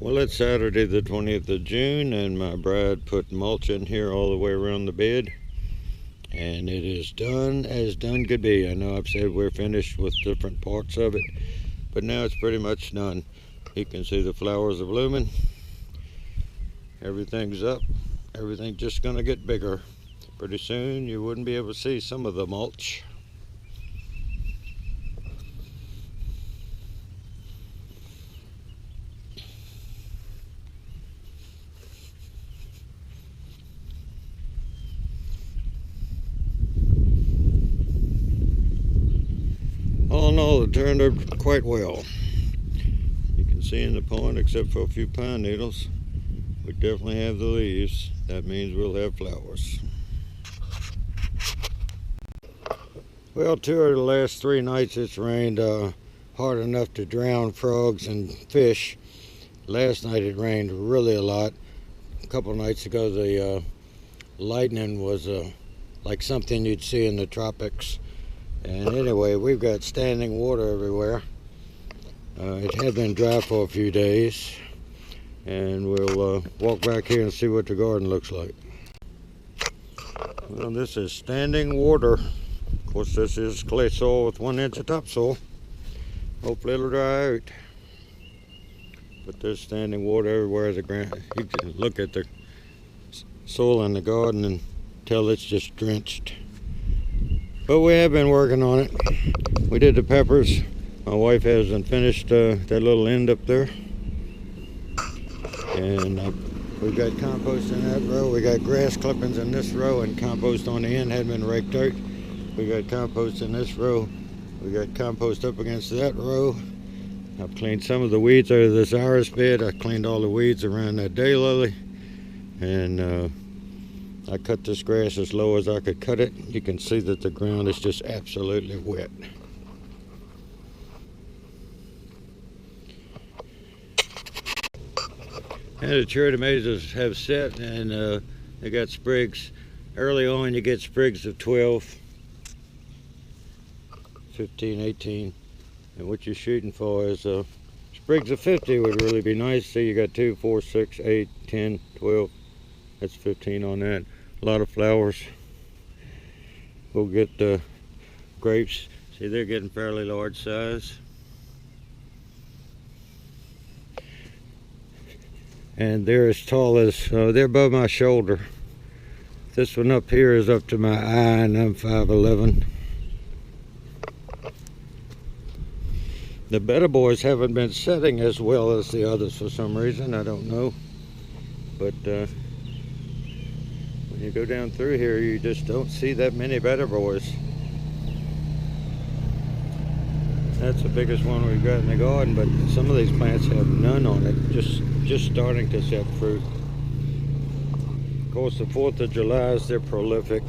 Well, it's Saturday the 20th of June, and my bride put mulch in here all the way around the bed, and it is done as done could be. I know I've said we're finished with different parts of it, but now it's pretty much done. You can see the flowers are blooming. Everything's up. Everything's just gonna get bigger. Pretty soon you wouldn't be able to see some of the mulch. All in all, it turned out quite well. You can see in the pond, except for a few pine needles, we definitely have the leaves. That means we'll have flowers. Well, 2 of the last 3 nights it's rained hard enough to drown frogs and fish. Last night it rained really a lot. A couple of nights ago the lightning was like something you'd see in the tropics. And anyway, we've got standing water everywhere. It had been dry for a few days, and we'll walk back here and see what the garden looks like. Well, this is standing water. Of course, this is clay soil with 1 inch of topsoil. Hopefully it'll dry out. But there's standing water everywhere. The ground, you can look at the soil in the garden and tell it's just drenched. But we have been working on it. We did the peppers. My wife hasn't finished that little end up there. And we've got compost in that row. We got grass clippings in this row, and compost on the end hadn't been raked out. We got compost in this row. We got compost up against that row. I've cleaned some of the weeds out of this iris bed. I cleaned all the weeds around that daylily. And I cut this grass as low as I could cut it. You can see that the ground is just absolutely wet. And the cherry tomatoes have set, and they got sprigs. Early on you get sprigs of 12, 15, 18. And what you're shooting for is sprigs of 50 would really be nice. See, you got 2, 4, 6, 8, 10, 12. That's 15 on that. A lot of flowers. We'll get the grapes. See, they're getting fairly large size. And they're as tall as, they're above my shoulder. This one up here is up to my eye, and I'm 5'11". The better boys haven't been setting as well as the others for some reason. I don't know. But when you go down through here, you just don't see that many better boys. That's the biggest one we've got in the garden, but some of these plants have none on it, just starting to set fruit. Of course, the 4th of July, they're prolific.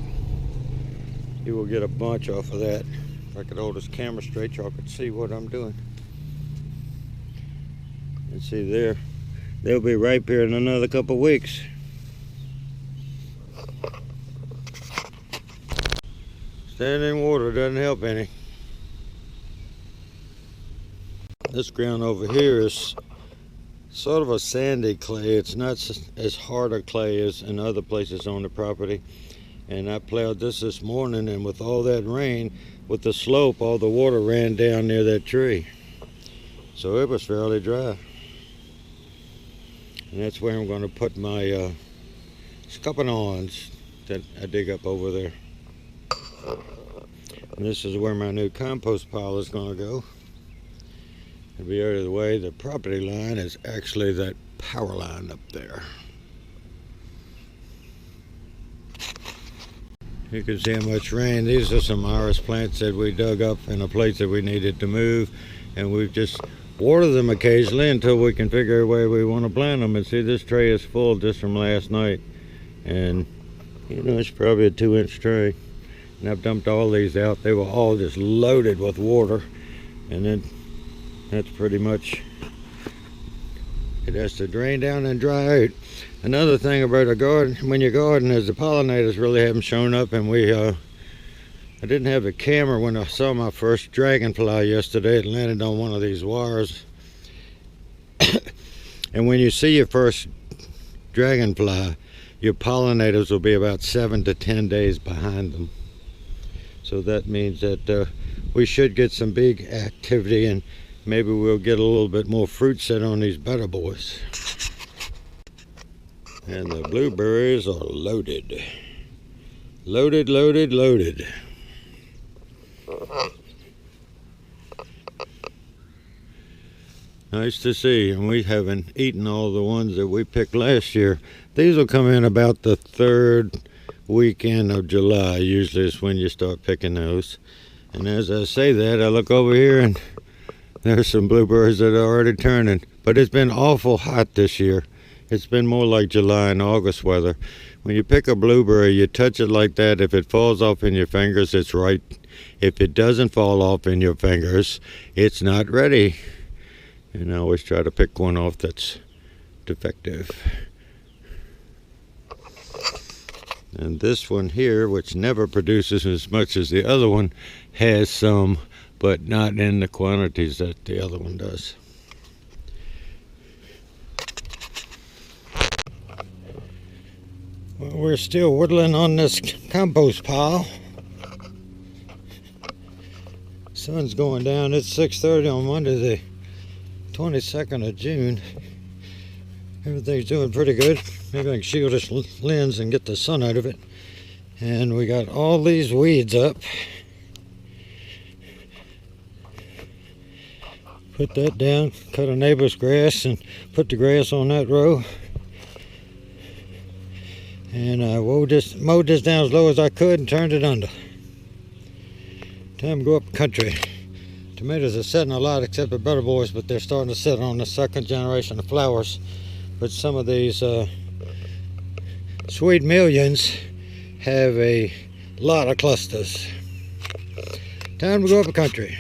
You will get a bunch off of that. If I could hold this camera straight, y'all could see what I'm doing. And see there, they'll be ripe here in another couple weeks. Standing water doesn't help any. This ground over here is sort of a sandy clay. It's not as hard a clay as in other places on the property. And I plowed this morning, and with all that rain, with the slope, all the water ran down near that tree. So it was fairly dry. And that's where I'm going to put my scuppernongs that I dig up over there. And this is where my new compost pile is going to go. It'll be out of the way. The property line is actually that power line up there. You can see how much rain. These are some iris plants that we dug up in a place that we needed to move, and we've just watered them occasionally until we can figure out where we want to plant them. And see, this tray is full just from last night, and you know, it's probably a 2-inch tray. And I've dumped all these out. They were all just loaded with water, and then that's pretty much, it has to drain down and dry out. Another thing about a garden, when you garden, is the pollinators really haven't shown up. And I didn't have a camera when I saw my first dragonfly yesterday. It landed on one of these wires. And when you see your first dragonfly, your pollinators will be about 7 to 10 days behind them. So that means that we should get some big activity, and maybe we'll get a little bit more fruit set on these better boys. And the blueberries are loaded. Loaded, loaded, loaded. Nice to see, and we haven't eaten all the ones that we picked last year. These will come in about the 3rd weekend of July, usually is when you start picking those. And as I say that, I look over here and there's some blueberries that are already turning. But it's been awful hot this year. It's been more like July and August weather. When you pick a blueberry, you touch it like that. If it falls off in your fingers, it's right. If it doesn't fall off in your fingers, it's not ready. And I always try to pick one off that's defective. And this one here, which never produces as much as the other one, has some, but not in the quantities that the other one does. Well, we're still whittling on this compost pile. Sun's going down. It's 6:30 on Monday, the 22nd of June. Everything's doing pretty good. Maybe I can shield this lens and get the sun out of it. And we got all these weeds up. Put that down, cut a neighbor's grass and put the grass on that row. And I mowed this down as low as I could and turned it under. Time to go up country. Tomatoes are setting a lot except the better boys, but they're starting to set on the 2nd generation of flowers. But some of these Sweet Millions have a lot of clusters. Time to go up the country.